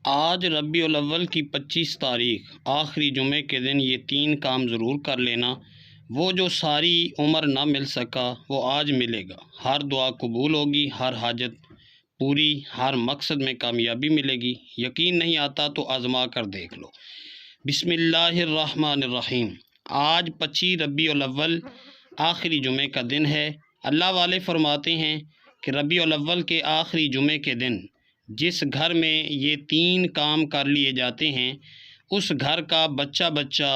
آج ربیع الاول کی 25 تاریخ آخری جمعے کے دن یہ 3 کام ضرور کر لینا۔ وہ جو ساری عمر نہ مل سکا وہ آج ملے گا۔ ہر دعا قبول ہوگی، ہر حاجت پوری، ہر مقصد میں کامیابی ملے گی۔ یقین نہیں آتا تو آزما کر دیکھ لو۔ بسم اللہ الرحمن الرحیم۔ آج 25 ربیع الاول آخری جمعے کا دن ہے۔ اللہ والے فرماتے ہیں کہ ربیع الاول کے آخری جمعے کے دن جس گھر میں یہ 3 کام کر لیے جاتے ہیں اس گھر کا بچہ بچہ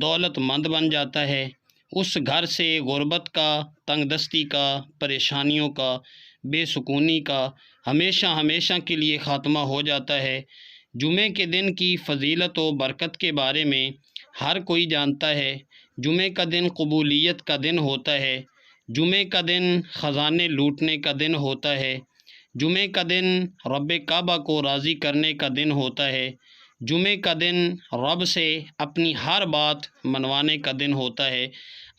دولت مند بن جاتا ہے۔ اس گھر سے غربت کا، تنگ دستی کا، پریشانیوں کا، بے سکونی کا ہمیشہ ہمیشہ کے لیے خاتمہ ہو جاتا ہے۔ جمعے کے دن کی فضیلت و برکت کے بارے میں ہر کوئی جانتا ہے۔ جمعے کا دن قبولیت کا دن ہوتا ہے۔ جمعے کا دن خزانے لوٹنے کا دن ہوتا ہے۔ جمعے کا دن رب کعبہ کو راضی کرنے کا دن ہوتا ہے۔ جمعے کا دن رب سے اپنی ہر بات منوانے کا دن ہوتا ہے۔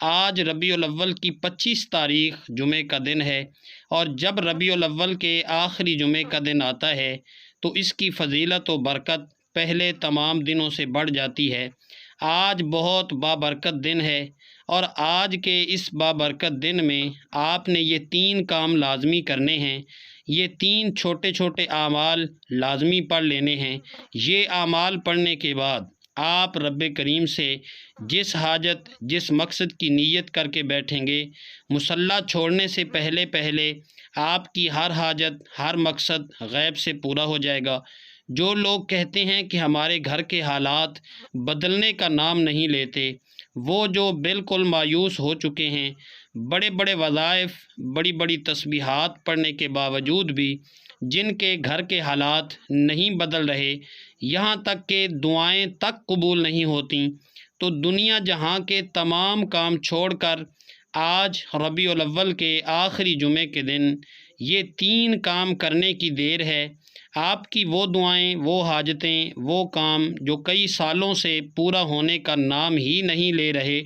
آج ربیع الاول کی 25 تاریخ جمعے کا دن ہے، اور جب ربیع الاول کے آخری جمعے کا دن آتا ہے تو اس کی فضیلت و برکت پہلے تمام دنوں سے بڑھ جاتی ہے۔ آج بہت بابرکت دن ہے، اور آج کے اس بابرکت دن میں آپ نے یہ 3 کام لازمی کرنے ہیں۔ یہ 3 چھوٹے چھوٹے اعمال لازمی پڑھ لینے ہیں۔ یہ اعمال پڑھنے کے بعد آپ رب کریم سے جس حاجت، جس مقصد کی نیت کر کے بیٹھیں گے، مصلی چھوڑنے سے پہلے پہلے آپ کی ہر حاجت، ہر مقصد غیب سے پورا ہو جائے گا۔ جو لوگ کہتے ہیں کہ ہمارے گھر کے حالات بدلنے کا نام نہیں لیتے، وہ جو بالکل مایوس ہو چکے ہیں، بڑے بڑے وظائف، بڑی بڑی تسبیحات پڑھنے کے باوجود بھی جن کے گھر کے حالات نہیں بدل رہے، یہاں تک کہ دعائیں تک قبول نہیں ہوتیں، تو دنیا جہاں کے تمام کام چھوڑ کر آج ربیع الاول کے آخری جمعے کے دن یہ 3 کام کرنے کی دیر ہے۔ آپ کی وہ دعائیں، وہ حاجتیں، وہ کام جو کئی سالوں سے پورا ہونے کا نام ہی نہیں لے رہے،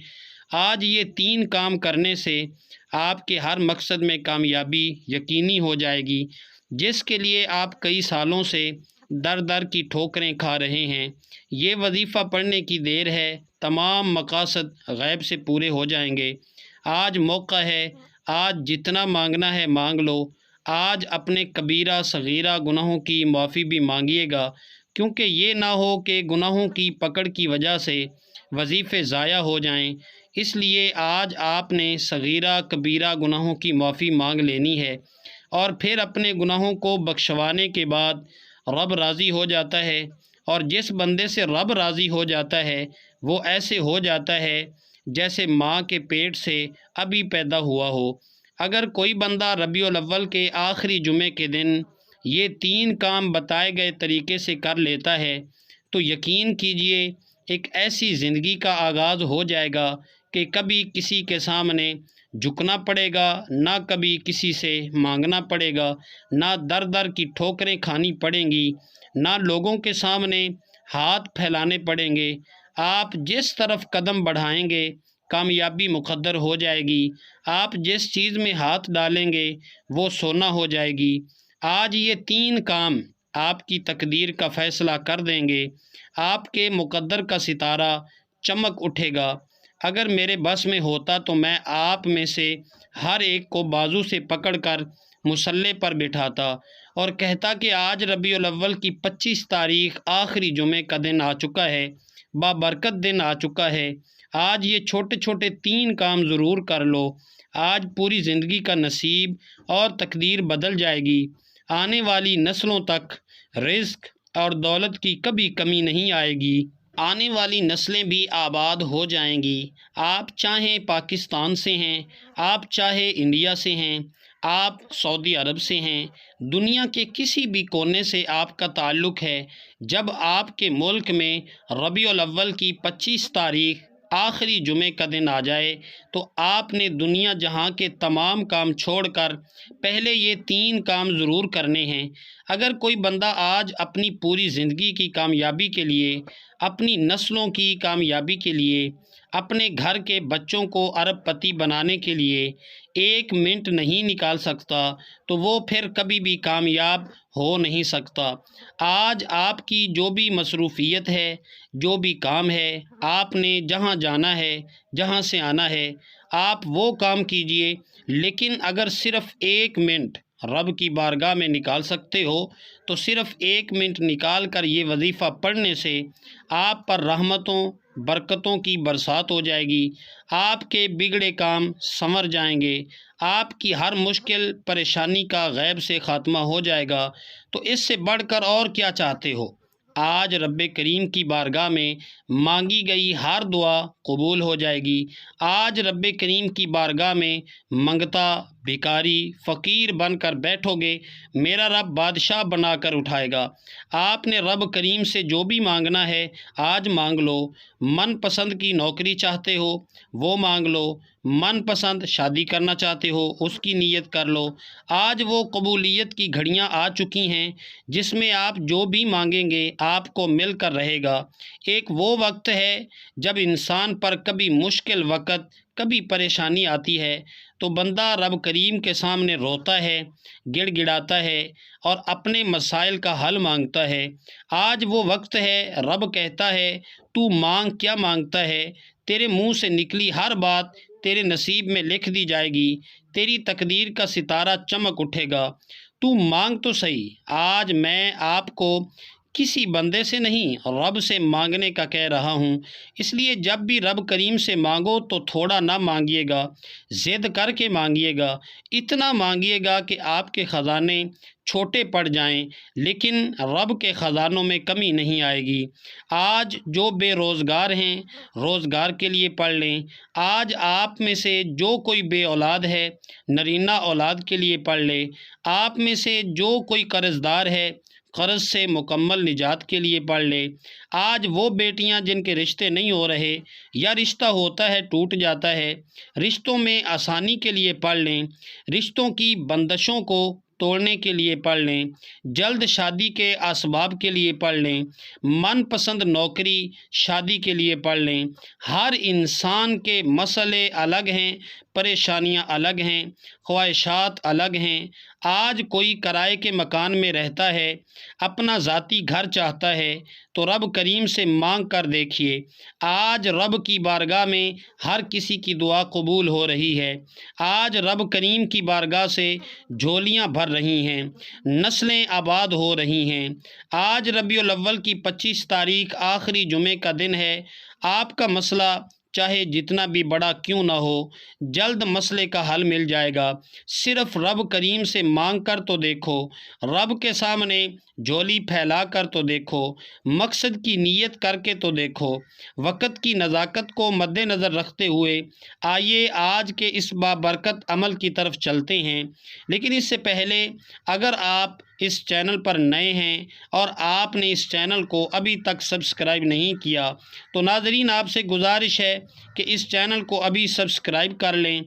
آج یہ 3 کام کرنے سے آپ کے ہر مقصد میں کامیابی یقینی ہو جائے گی، جس کے لیے آپ کئی سالوں سے در در کی ٹھوکریں کھا رہے ہیں۔ یہ وظیفہ پڑھنے کی دیر ہے، تمام مقاصد غیب سے پورے ہو جائیں گے۔ آج موقع ہے، آج جتنا مانگنا ہے مانگ لو۔ آج اپنے کبیرہ صغیرہ گناہوں کی معافی بھی مانگیے گا، کیونکہ یہ نہ ہو کہ گناہوں کی پکڑ کی وجہ سے وظیفے ضائع ہو جائیں۔ اس لیے آج آپ نے صغیرہ کبیرہ گناہوں کی معافی مانگ لینی ہے، اور پھر اپنے گناہوں کو بخشوانے کے بعد رب راضی ہو جاتا ہے، اور جس بندے سے رب راضی ہو جاتا ہے وہ ایسے ہو جاتا ہے جیسے ماں کے پیٹ سے ابھی پیدا ہوا ہو۔ اگر کوئی بندہ ربیع الاول کے آخری جمعے کے دن یہ 3 کام بتائے گئے طریقے سے کر لیتا ہے تو یقین کیجئے ایک ایسی زندگی کا آغاز ہو جائے گا کہ کبھی کسی کے سامنے جھکنا پڑے گا، نہ کبھی کسی سے مانگنا پڑے گا، نہ در در کی ٹھوکریں کھانی پڑیں گی، نہ لوگوں کے سامنے ہاتھ پھیلانے پڑیں گے۔ آپ جس طرف قدم بڑھائیں گے کامیابی مقدر ہو جائے گی۔ آپ جس چیز میں ہاتھ ڈالیں گے وہ سونا ہو جائے گی۔ آج یہ 3 کام آپ کی تقدیر کا فیصلہ کر دیں گے۔ آپ کے مقدر کا ستارہ چمک اٹھے گا۔ اگر میرے بس میں ہوتا تو میں آپ میں سے ہر ایک کو بازو سے پکڑ کر مصلی پر بٹھاتا اور کہتا کہ آج ربیع الاول کی 25 تاریخ آخری جمعے کا دن آ چکا ہے، بابرکت دن آ چکا ہے۔ آج یہ چھوٹے چھوٹے 3 کام ضرور کر لو۔ آج پوری زندگی کا نصیب اور تقدیر بدل جائے گی۔ آنے والی نسلوں تک رزق اور دولت کی کبھی کمی نہیں آئے گی۔ آنے والی نسلیں بھی آباد ہو جائیں گی۔ آپ چاہے پاکستان سے ہیں، آپ چاہے انڈیا سے ہیں، آپ سعودی عرب سے ہیں، دنیا کے کسی بھی کونے سے آپ کا تعلق ہے، جب آپ کے ملک میں ربیع الاول کی 25 تاریخ آخری جمعے کا دن آ جائے تو آپ نے دنیا جہاں کے تمام کام چھوڑ کر پہلے یہ 3 کام ضرور کرنے ہیں۔ اگر کوئی بندہ آج اپنی پوری زندگی کی کامیابی کے لیے، اپنی نسلوں کی کامیابی کے لیے، اپنے گھر کے بچوں کو ارب پتی بنانے کے لیے 1 منٹ نہیں نکال سکتا تو وہ پھر کبھی بھی کامیاب ہو نہیں سکتا۔ آج آپ کی جو بھی مصروفیت ہے، جو بھی کام ہے، آپ نے جہاں جانا ہے، جہاں سے آنا ہے، آپ وہ کام کیجئے، لیکن اگر صرف 1 منٹ رب کی بارگاہ میں نکال سکتے ہو تو صرف 1 منٹ نکال کر یہ وظیفہ پڑھنے سے آپ پر رحمتوں برکتوں کی برسات ہو جائے گی، آپ کے بگڑے کام سنور جائیں گے، آپ کی ہر مشکل پریشانی کا غیب سے خاتمہ ہو جائے گا۔ تو اس سے بڑھ کر اور کیا چاہتے ہو؟ آج رب کریم کی بارگاہ میں مانگی گئی ہر دعا قبول ہو جائے گی۔ آج رب کریم کی بارگاہ میں منگتا بھکاری فقیر بن کر بیٹھو گے، میرا رب بادشاہ بنا کر اٹھائے گا۔ آپ نے رب کریم سے جو بھی مانگنا ہے آج مانگ لو۔ من پسند کی نوکری چاہتے ہو وہ مانگ لو، من پسند شادی کرنا چاہتے ہو اس کی نیت کر لو۔ آج وہ قبولیت کی گھڑیاں آ چکی ہیں جس میں آپ جو بھی مانگیں گے آپ کو مل کر رہے گا۔ ایک وہ وقت ہے جب انسان پر کبھی مشکل وقت، کبھی پریشانی آتی ہے تو بندہ رب کریم کے سامنے روتا ہے، گڑ گڑاتا ہے اور اپنے مسائل کا حل مانگتا ہے۔ آج وہ وقت ہے، رب کہتا ہے تو مانگ، کیا مانگتا ہے؟ تیرے منہ سے نکلی ہر بات تیرے نصیب میں لکھ دی جائے گی، تیری تقدیر کا ستارہ چمک اٹھے گا۔ تو مانگ تو صحیح۔ آج میں آپ کو کسی بندے سے نہیں، رب سے مانگنے کا کہہ رہا ہوں۔ اس لیے جب بھی رب کریم سے مانگو تو تھوڑا نہ مانگیے گا، ضد کر کے مانگیے گا، اتنا مانگیے گا کہ آپ کے خزانے چھوٹے پڑ جائیں، لیکن رب کے خزانوں میں کمی نہیں آئے گی۔ آج جو بے روزگار ہیں روزگار کے لیے پڑھ لیں۔ آج آپ میں سے جو کوئی بے اولاد ہے نرینہ اولاد کے لیے پڑھ لے۔ آپ میں سے جو کوئی قرض دار ہے قرض سے مکمل نجات کے لیے پڑھ لے۔ آج وہ بیٹیاں جن کے رشتے نہیں ہو رہے یا رشتہ ہوتا ہے ٹوٹ جاتا ہے، رشتوں میں آسانی کے لیے پڑھ لیں، رشتوں کی بندشوں کو توڑنے کے لیے پڑھ لیں، جلد شادی کے اسباب کے لیے پڑھ لیں، من پسند نوکری شادی کے لیے پڑھ لیں۔ ہر انسان کے مسئلے الگ ہیں، پریشانیاں الگ ہیں، خواہشات الگ ہیں۔ آج کوئی کرائے کے مکان میں رہتا ہے، اپنا ذاتی گھر چاہتا ہے تو رب کریم سے مانگ کر دیکھیے۔ آج رب کی بارگاہ میں ہر کسی کی دعا قبول ہو رہی ہے۔ آج رب کریم کی بارگاہ سے جھولیاں بھر رہی ہیں، نسلیں آباد ہو رہی ہیں۔ آج ربیع الاول کی 25 تاریخ آخری جمعے کا دن ہے۔ آپ کا مسئلہ چاہے جتنا بھی بڑا کیوں نہ ہو، جلد مسئلے کا حل مل جائے گا۔ صرف رب کریم سے مانگ کر تو دیکھو، رب کے سامنے جھولی پھیلا کر تو دیکھو، مقصد کی نیت کر کے تو دیکھو۔ وقت کی نزاکت کو مد نظر رکھتے ہوئے آئیے آج کے اس بابرکت عمل کی طرف چلتے ہیں۔ لیکن اس سے پہلے اگر آپ اس چینل پر نئے ہیں اور آپ نے اس چینل کو ابھی تک سبسکرائب نہیں کیا تو ناظرین آپ سے گزارش ہے کہ اس چینل کو ابھی سبسکرائب کر لیں،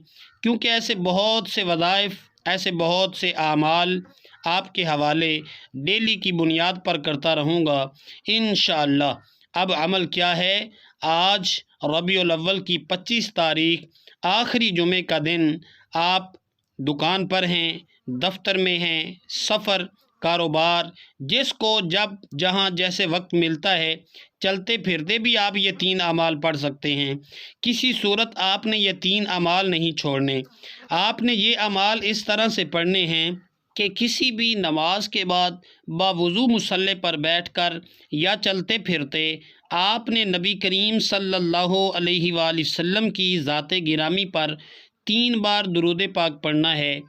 کیونکہ ایسے بہت سے وظائف، ایسے بہت سے اعمال آپ کے حوالے ڈیلی کی بنیاد پر کرتا رہوں گا انشاءاللہ۔ اب عمل کیا ہے؟ آج ربیع الاول کی 25 تاریخ آخری جمعے کا دن، آپ دکان پر ہیں، دفتر میں ہیں، سفر، کاروبار، جس کو جب جہاں جیسے وقت ملتا ہے چلتے پھرتے بھی آپ یہ 3 اعمال پڑھ سکتے ہیں۔ کسی صورت آپ نے یہ 3 اعمال نہیں چھوڑنے۔ آپ نے یہ اعمال اس طرح سے پڑھنے ہیں کہ کسی بھی نماز کے بعد باوضو مصلی پر بیٹھ کر یا چلتے پھرتے آپ نے نبی کریم صلی اللہ علیہ وآلہ وسلم کی ذات گرامی پر 3 بار درود پاک پڑھنا ہے۔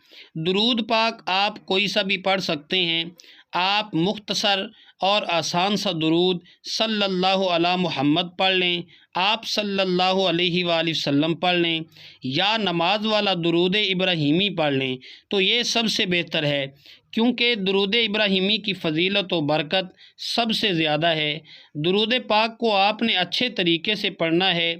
درود پاک آپ کوئی سا بھی پڑھ سکتے ہیں۔ آپ مختصر اور آسان سا درود صلی اللہ علی محمد پڑھ لیں، آپ صلی اللہ علیہ وآلہ وسلم پڑھ لیں، یا نماز والا درود ابراہیمی پڑھ لیں تو یہ سب سے بہتر ہے، کیونکہ درود ابراہیمی کی فضیلت و برکت سب سے زیادہ ہے۔ درود پاک کو آپ نے اچھے طریقے سے پڑھنا ہے۔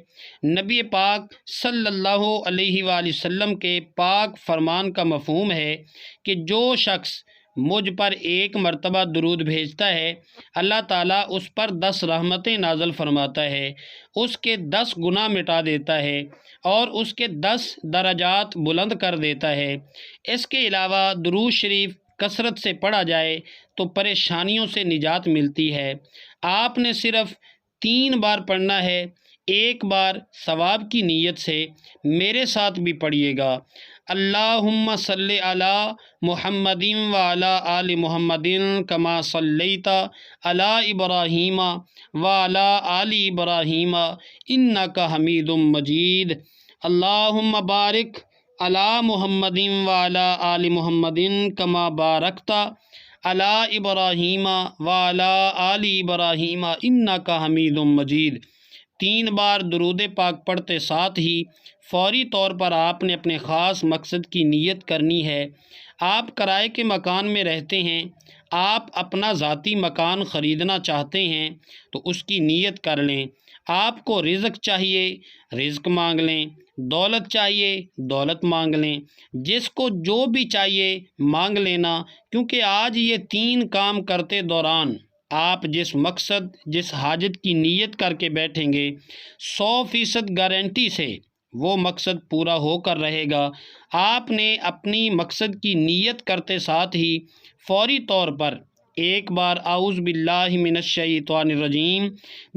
نبی پاک صلی اللہ علیہ وآلہ وسلم کے پاک فرمان کا مفہوم ہے کہ جو شخص مجھ پر 1 مرتبہ درود بھیجتا ہے اللہ تعالیٰ اس پر 10 رحمتیں نازل فرماتا ہے، اس کے 10 گناہ مٹا دیتا ہے اور اس کے 10 درجات بلند کر دیتا ہے۔ اس کے علاوہ درود شریف کثرت سے پڑھا جائے تو پریشانیوں سے نجات ملتی ہے۔ آپ نے صرف 3 بار پڑھنا ہے، ایک بار ثواب کی نیت سے میرے ساتھ بھی پڑھیے گا۔ اللہم صلی علی محمد وعلی آل محمد کما صلیت علی ابراہیم وعلی آل ابراہیم انک حمید مجید۔ اللہم بارک علی محمد وعلی آل محمد کما بارکت علی ابراہیم وعلی آل ابراہیم انک حمید مجید۔ 3 بار درود پاک پڑھتے ساتھ ہی فوری طور پر آپ نے اپنے خاص مقصد کی نیت کرنی ہے۔ آپ کرائے کے مکان میں رہتے ہیں، آپ اپنا ذاتی مکان خریدنا چاہتے ہیں تو اس کی نیت کر لیں۔ آپ کو رزق چاہیے، رزق مانگ لیں۔ دولت چاہیے، دولت مانگ لیں۔ جس کو جو بھی چاہیے مانگ لینا، کیونکہ آج یہ 3 کام کرتے دوران آپ جس مقصد، جس حاجت کی نیت کر کے بیٹھیں گے، 100% گارنٹی سے وہ مقصد پورا ہو کر رہے گا۔ آپ نے اپنی مقصد کی نیت کرتے ساتھ ہی فوری طور پر ایک بار اعوذ باللہ من الشیطان الرجیم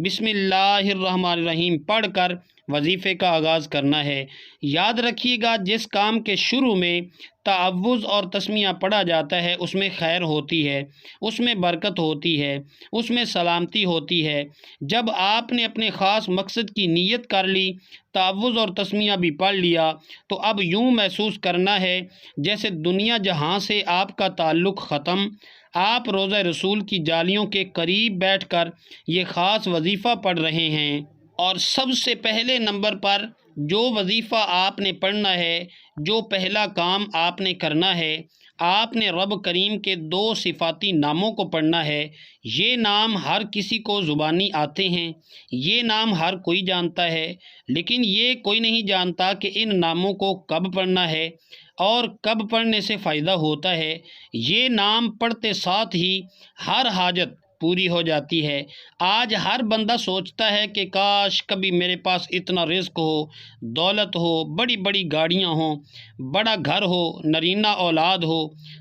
بسم اللہ الرحمن الرحیم پڑھ کر وظیفے کا آغاز کرنا ہے۔ یاد رکھیے گا، جس کام کے شروع میں تعوذ اور تسمیہ پڑھا جاتا ہے اس میں خیر ہوتی ہے، اس میں برکت ہوتی ہے، اس میں سلامتی ہوتی ہے۔ جب آپ نے اپنے خاص مقصد کی نیت کر لی، تعوذ اور تسمیہ بھی پڑھ لیا، تو اب یوں محسوس کرنا ہے جیسے دنیا جہاں سے آپ کا تعلق ختم، آپ روضہ رسول کی جالیوں کے قریب بیٹھ کر یہ خاص وظیفہ پڑھ رہے ہیں۔ اور سب سے پہلے نمبر پر جو وظیفہ آپ نے پڑھنا ہے، جو پہلا کام آپ نے کرنا ہے، آپ نے رب کریم کے 2 صفاتی ناموں کو پڑھنا ہے۔ یہ نام ہر کسی کو زبانی آتے ہیں، یہ نام ہر کوئی جانتا ہے، لیکن یہ کوئی نہیں جانتا کہ ان ناموں کو کب پڑھنا ہے اور کب پڑھنے سے فائدہ ہوتا ہے۔ یہ نام پڑھتے ساتھ ہی ہر حاجت پوری ہو جاتی ہے۔ آج ہر بندہ سوچتا ہے کہ کاش کبھی میرے پاس اتنا رزق ہو، دولت ہو، بڑی بڑی گاڑیاں ہوں، بڑا گھر ہو، نرینہ اولاد ہو۔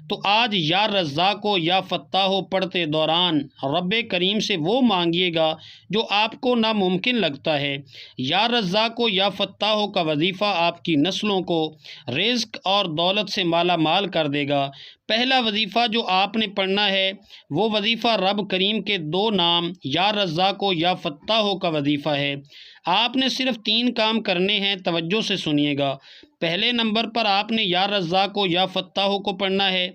تو آج یا رزاق و یا فتاح ہو پڑھتے دوران رب کریم سے وہ مانگیے گا جو آپ کو ناممکن لگتا ہے۔ یا رزاق و یا فتاح ہو کا وظیفہ آپ کی نسلوں کو رزق اور دولت سے مالا مال کر دے گا۔ پہلا وظیفہ جو آپ نے پڑھنا ہے وہ وظیفہ رب کریم کے 2 نام یا رزاق و یا فتاح کا وظیفہ ہے۔ آپ نے صرف 3 کام کرنے ہیں، توجہ سے سنیے گا۔ پہلے نمبر پر آپ نے یا رزاق و یا فتاح کو پڑھنا ہے۔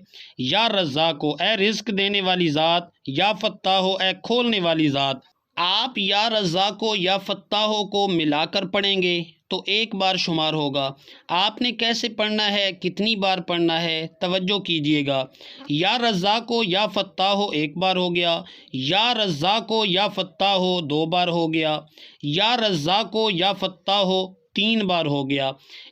یا رزاق اے رزق دینے والی ذات، یا فتاح اے کھولنے والی ذات۔ آپ یا رزاق یا فتاح کو ملا کر پڑھیں گے تو 1 بار شمار ہوگا۔ آپ نے کیسے پڑھنا ہے، کتنی بار پڑھنا ہے، توجہ کیجئے گا۔ یا رزاق یا فتاح 1 بار ہو گیا، یا رزاق یا فتاح 2 بار ہو گیا، یا رزاق یا فتاح 3 بار ہو گیا۔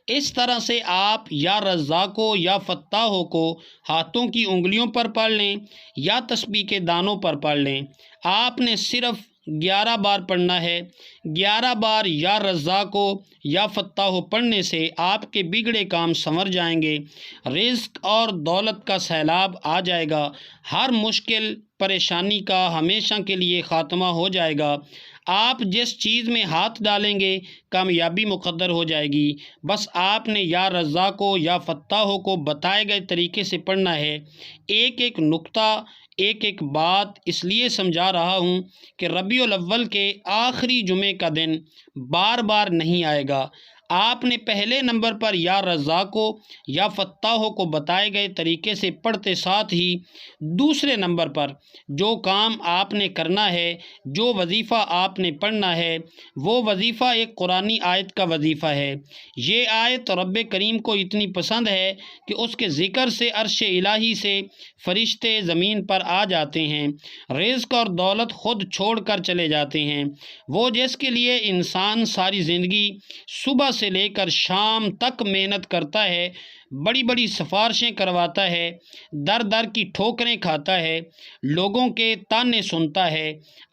اس طرح سے آپ یا رزاق یا فتاح کو ہاتھوں کی انگلیوں پر پڑھ لیں یا تسبیح کے دانوں پر پڑھ لیں۔ آپ نے صرف 11 بار پڑھنا ہے۔ 11 بار یا رزاق یا فتاح پڑھنے سے آپ کے بگڑے کام سنور جائیں گے، رزق اور دولت کا سیلاب آ جائے گا، ہر مشکل پریشانی کا ہمیشہ کے لیے خاتمہ ہو جائے گا۔ آپ جس چیز میں ہاتھ ڈالیں گے کامیابی مقدر ہو جائے گی۔ بس آپ نے یا رزاق یا فتاح کو بتائے گئے طریقے سے پڑھنا ہے۔ ایک ایک نقطہ، ایک ایک بات اس لیے سمجھا رہا ہوں کہ ربیع الاول کے آخری جمعے کا دن بار بار نہیں آئے گا۔ آپ نے پہلے نمبر پر یا رزاق یا فتاح کو بتائے گئے طریقے سے پڑھتے ساتھ ہی دوسرے نمبر پر جو کام آپ نے کرنا ہے، جو وظیفہ آپ نے پڑھنا ہے، وہ وظیفہ ایک قرآنی آیت کا وظیفہ ہے۔ یہ آیت رب کریم کو اتنی پسند ہے کہ اس کے ذکر سے عرش الہی سے فرشتے زمین پر آ جاتے ہیں، رزق اور دولت خود چھوڑ کر چلے جاتے ہیں۔ وہ جس کے لیے انسان ساری زندگی صبح سے لے کر شام تک محنت کرتا ہے، بڑی بڑی سفارشیں کرواتا ہے، در در کی ٹھوکریں کھاتا ہے، لوگوں کے تانے سنتا ہے،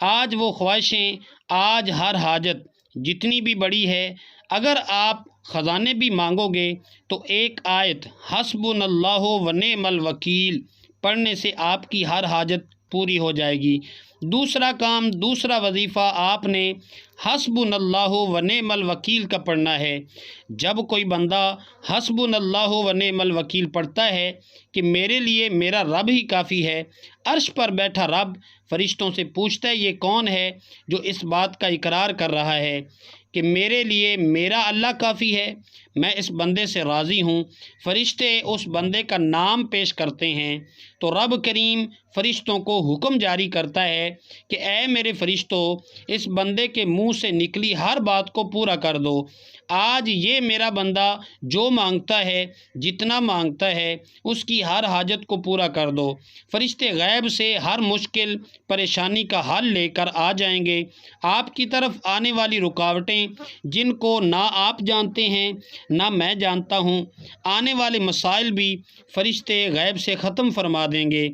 آج وہ خواہشیں، آج ہر حاجت جتنی بھی بڑی ہے، اگر آپ خزانے بھی مانگو گے تو ایک آیت حسبنا اللہ و نعم الوکیل پڑھنے سے آپ کی ہر حاجت پوری ہو جائے گی۔ دوسرا کام، دوسرا وظیفہ آپ نے حسبنا اللہ و نعم الوکیل کا پڑھنا ہے۔ جب کوئی بندہ حسبنا اللہ و نعم الوکیل پڑھتا ہے کہ میرے لیے میرا رب ہی کافی ہے، عرش پر بیٹھا رب فرشتوں سے پوچھتا ہے یہ کون ہے جو اس بات کا اقرار کر رہا ہے کہ میرے لیے میرا اللہ کافی ہے، میں اس بندے سے راضی ہوں۔ فرشتے اس بندے کا نام پیش کرتے ہیں تو رب کریم فرشتوں کو حکم جاری کرتا ہے کہ اے میرے فرشتوں، اس بندے کے منہ سے نکلی ہر بات کو پورا کر دو۔ آج یہ میرا بندہ جو مانگتا ہے، جتنا مانگتا ہے، اس کی ہر حاجت کو پورا کر دو۔ فرشتے غیب سے ہر مشکل پریشانی کا حل لے کر آ جائیں گے۔ آپ کی طرف آنے والی رکاوٹیں جن کو نہ آپ جانتے ہیں نہ میں جانتا ہوں، آنے والے مسائل بھی فرشتے غیب سے ختم فرما دیں گے۔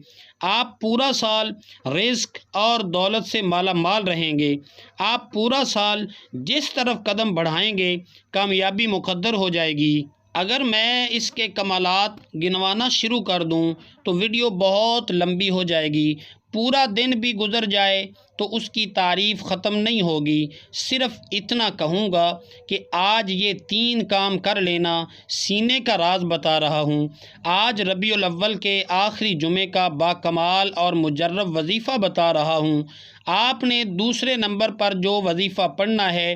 آپ پورا سال رزق اور دولت سے مالا مال رہیں گے۔ آپ پورا سال جس طرف قدم بڑھائیں گے کامیابی مقدر ہو جائے گی۔ اگر میں اس کے کمالات گنوانا شروع کر دوں تو ویڈیو بہت لمبی ہو جائے گی، پورا دن بھی گزر جائے تو اس کی تعریف ختم نہیں ہوگی۔ صرف اتنا کہوں گا کہ آج یہ 3 کام کر لینا، سینے کا راز بتا رہا ہوں۔ آج ربیع الاول کے آخری جمعے کا باکمال اور مجرب وظیفہ بتا رہا ہوں۔ آپ نے دوسرے نمبر پر جو وظیفہ پڑھنا ہے،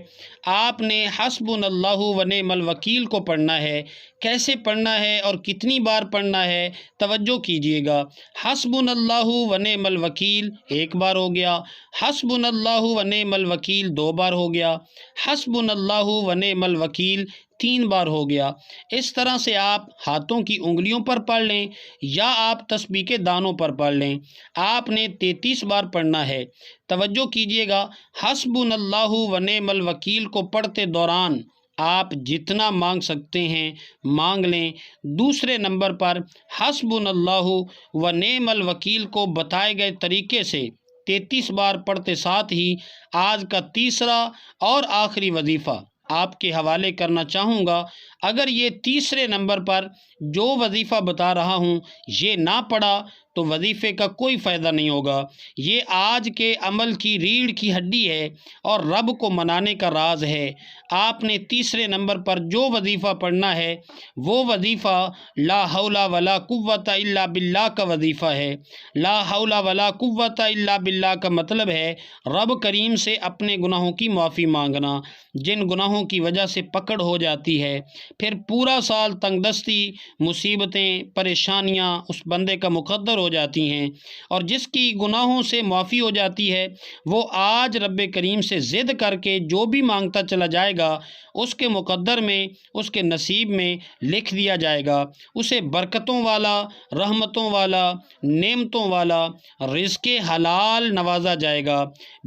آپ نے حسبنا اللہ و نعم الوکیل کو پڑھنا ہے۔ کیسے پڑھنا ہے اور کتنی بار پڑھنا ہے، توجہ کیجیے گا۔ حسبنا اللہ و نعم الوکیل 1 بار ہو گیا، حسبنا اللہ و نعم الوکیل 2 بار ہو گیا، حسبنا اللہ و نعم الوکیل 3 بار ہو گیا۔ اس طرح سے آپ ہاتھوں کی انگلیوں پر پڑھ لیں یا آپ تسبیح کے دانوں پر پڑھ لیں۔ آپ نے 33 بار پڑھنا ہے۔ توجہ کیجیے گا، حسبنا اللہ و نعم الوکیل کو پڑھتے دوران آپ جتنا مانگ سکتے ہیں مانگ لیں۔ دوسرے نمبر پر حسبنا اللہ و نعم الوکیل کو بتائے گئے طریقے سے 33 بار پڑھتے ساتھ ہی آج کا تیسرا اور آخری وظیفہ آپ کے حوالے کرنا چاہوں گا۔ اگر یہ تیسرے نمبر پر جو وظیفہ بتا رہا ہوں یہ نہ پڑھا تو وظیفے کا کوئی فائدہ نہیں ہوگا۔ یہ آج کے عمل کی ریڑھ کی ہڈی ہے اور رب کو منانے کا راز ہے۔ آپ نے تیسرے نمبر پر جو وظیفہ پڑھنا ہے وہ وظیفہ لا حول ولا قوت الا باللہ کا وظیفہ ہے۔ لا حول ولا قوت الا باللہ کا مطلب ہے رب کریم سے اپنے گناہوں کی معافی مانگنا، جن گناہوں کی وجہ سے پکڑ ہو جاتی ہے، پھر پورا سال تنگ دستی، مصیبتیں، پریشانیاں اس بندے کا مقدر ہو جاتی ہیں، اور جس کی گناہوں سے معافی ہو جاتی ہے وہ آج رب کریم سے ضد کر کے جو بھی مانگتا چلا جائے گا اس کے مقدر میں، اس کے نصیب میں لکھ دیا جائے گا۔ اسے برکتوں والا، رحمتوں والا، نعمتوں والا، رزق حلال نوازا جائے گا۔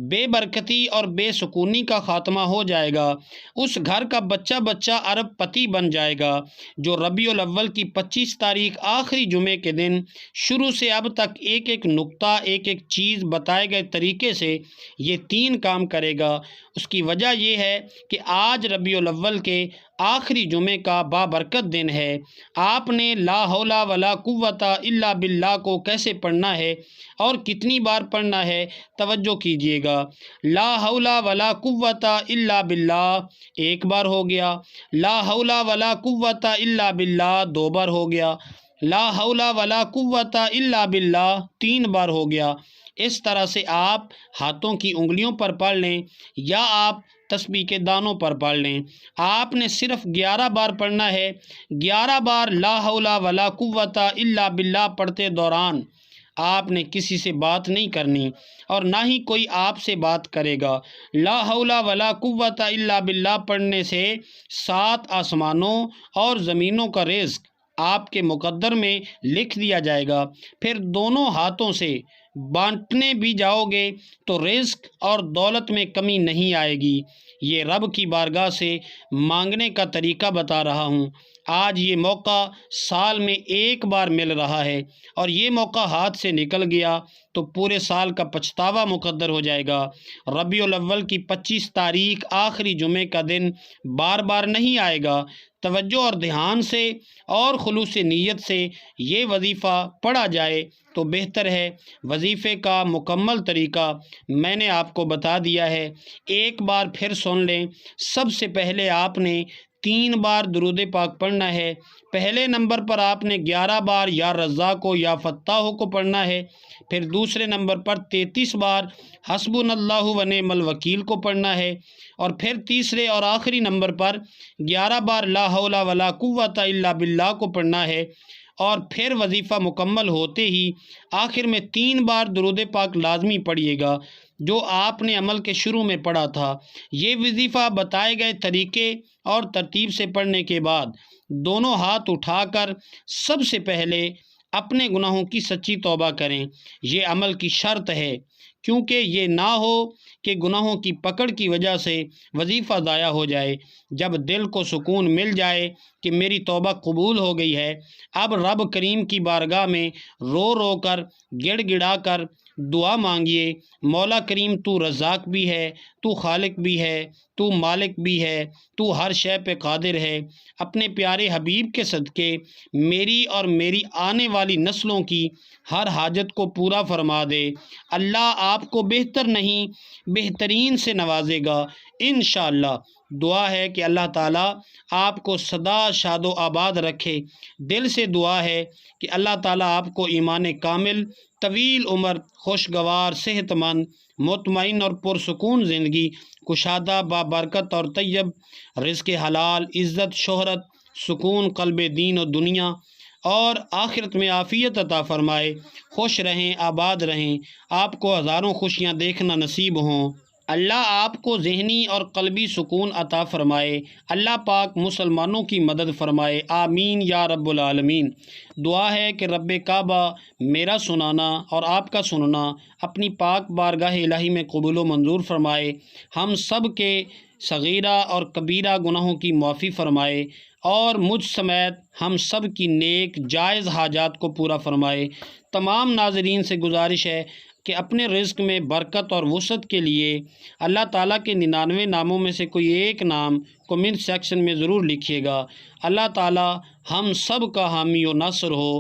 بے برکتی اور بے سکونی کا خاتمہ ہو جائے گا۔ اس گھر کا بچہ بچہ ارب پتی بن جائے گا جو ربیع الاول کی 25 تاریخ آخری جمعے کے دن شروع سے اب تک ایک ایک نقطہ، ایک ایک چیز بتائے گئے طریقے سے یہ 3 کام کرے گا۔ اس کی وجہ یہ ہے کہ آج ربیع الاول کے آخری جمعے کا بابرکت دن ہے۔ آپ نے لا حول ولا قوت الا باللہ کو کیسے پڑھنا ہے اور کتنی بار پڑھنا ہے، توجہ کیجیے گا۔ لا حول ولا قوت الا باللہ 1 بار ہو گیا، لا حول ولا قوت الا باللہ 2 بار ہو گیا، لا حول ولا قوت الا باللہ 3 بار ہو گیا۔ اس طرح سے آپ ہاتھوں کی انگلیوں پر پڑھ لیں یا آپ تسبیح کے دانوں پر پڑھ لیں۔ آپ نے صرف 11 بار پڑھنا ہے۔ 11 بار لا حول ولا قوت الا باللہ پڑھتے دوران آپ نے کسی سے بات نہیں کرنی اور نہ ہی کوئی آپ سے بات کرے گا۔ لا حول ولا قوت الا باللہ پڑھنے سے 7 آسمانوں اور زمینوں کا رزق آپ کے مقدر میں لکھ دیا جائے گا۔ پھر دونوں ہاتھوں سے بانٹنے بھی جاؤ گے تو رزق اور دولت میں کمی نہیں آئے گی۔ یہ رب کی بارگاہ سے مانگنے کا طریقہ بتا رہا ہوں۔ آج یہ موقع سال میں 1 بار مل رہا ہے اور یہ موقع ہاتھ سے نکل گیا تو پورے سال کا پچھتاوا مقدر ہو جائے گا۔ ربیع الاول کی 25 تاریخ آخری جمعے کا دن بار بار نہیں آئے گا۔ توجہ اور دھیان سے اور خلوص نیت سے یہ وظیفہ پڑھا جائے تو تو بہتر ہے۔ وظیفے کا مکمل طریقہ میں نے آپ کو بتا دیا ہے، ایک بار پھر سن لیں۔ سب سے پہلے آپ نے 3 بار درود پاک پڑھنا ہے۔ پہلے نمبر پر آپ نے 11 بار یا رزاق یا فتاح کو پڑھنا ہے، پھر دوسرے نمبر پر 33 بار حسبنا اللہ و نعم الوکیل کو پڑھنا ہے، اور پھر تیسرے اور آخری نمبر پر 11 بار لا حول ولا قوت الا باللہ کو پڑھنا ہے، اور پھر وظیفہ مکمل ہوتے ہی آخر میں 3 بار درود پاک لازمی پڑھیے گا جو آپ نے عمل کے شروع میں پڑھا تھا۔ یہ وظیفہ بتائے گئے طریقے اور ترتیب سے پڑھنے کے بعد دونوں ہاتھ اٹھا کر سب سے پہلے اپنے گناہوں کی سچی توبہ کریں۔ یہ عمل کی شرط ہے، کیونکہ یہ نہ ہو کہ گناہوں کی پکڑ کی وجہ سے وظیفہ ضائع ہو جائے۔ جب دل کو سکون مل جائے کہ میری توبہ قبول ہو گئی ہے، اب رب کریم کی بارگاہ میں رو رو کر گڑ گڑا کر دعا مانگیے۔ مولا کریم تو رزاق بھی ہے، تو خالق بھی ہے، تو مالک بھی ہے، تو ہر شے پہ قادر ہے۔ اپنے پیارے حبیب کے صدقے میری اور میری آنے والی نسلوں کی ہر حاجت کو پورا فرما دے۔ اللہ آپ کو بہتر نہیں بہترین سے نوازے گا انشاءاللہ۔ دعا ہے کہ اللہ تعالیٰ آپ کو سدا شاد و آباد رکھے۔ دل سے دعا ہے کہ اللہ تعالیٰ آپ کو ایمان کامل، طویل عمر، خوشگوار، صحت مند، مطمئن اور پرسکون زندگی، کشادہ بابرکت اور طیب رزق حلال، عزت، شہرت، سکون قلب، دین و دنیا اور آخرت میں عافیت عطا فرمائے۔ خوش رہیں، آباد رہیں، آپ کو ہزاروں خوشیاں دیکھنا نصیب ہوں۔ اللہ آپ کو ذہنی اور قلبی سکون عطا فرمائے۔ اللہ پاک مسلمانوں کی مدد فرمائے، آمین یا رب العالمین۔ دعا ہے کہ رب کعبہ میرا سنانا اور آپ کا سننا اپنی پاک بارگاہ الہی میں قبول و منظور فرمائے، ہم سب کے صغیرہ اور کبیرہ گناہوں کی معافی فرمائے، اور مجھ سمیت ہم سب کی نیک جائز حاجات کو پورا فرمائے۔ تمام ناظرین سے گزارش ہے کہ اپنے رزق میں برکت اور وسعت کے لیے اللہ تعالیٰ کے 99 ناموں میں سے کوئی ایک نام کمنٹ سیکشن میں ضرور لکھیے گا۔ اللہ تعالیٰ ہم سب کا حامی و ناصر ہو،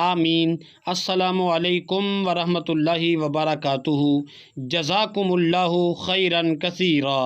آمین۔ السلام علیکم ورحمۃ اللہ وبرکاتہ۔ جزاکم اللہ خیرا کثیرا۔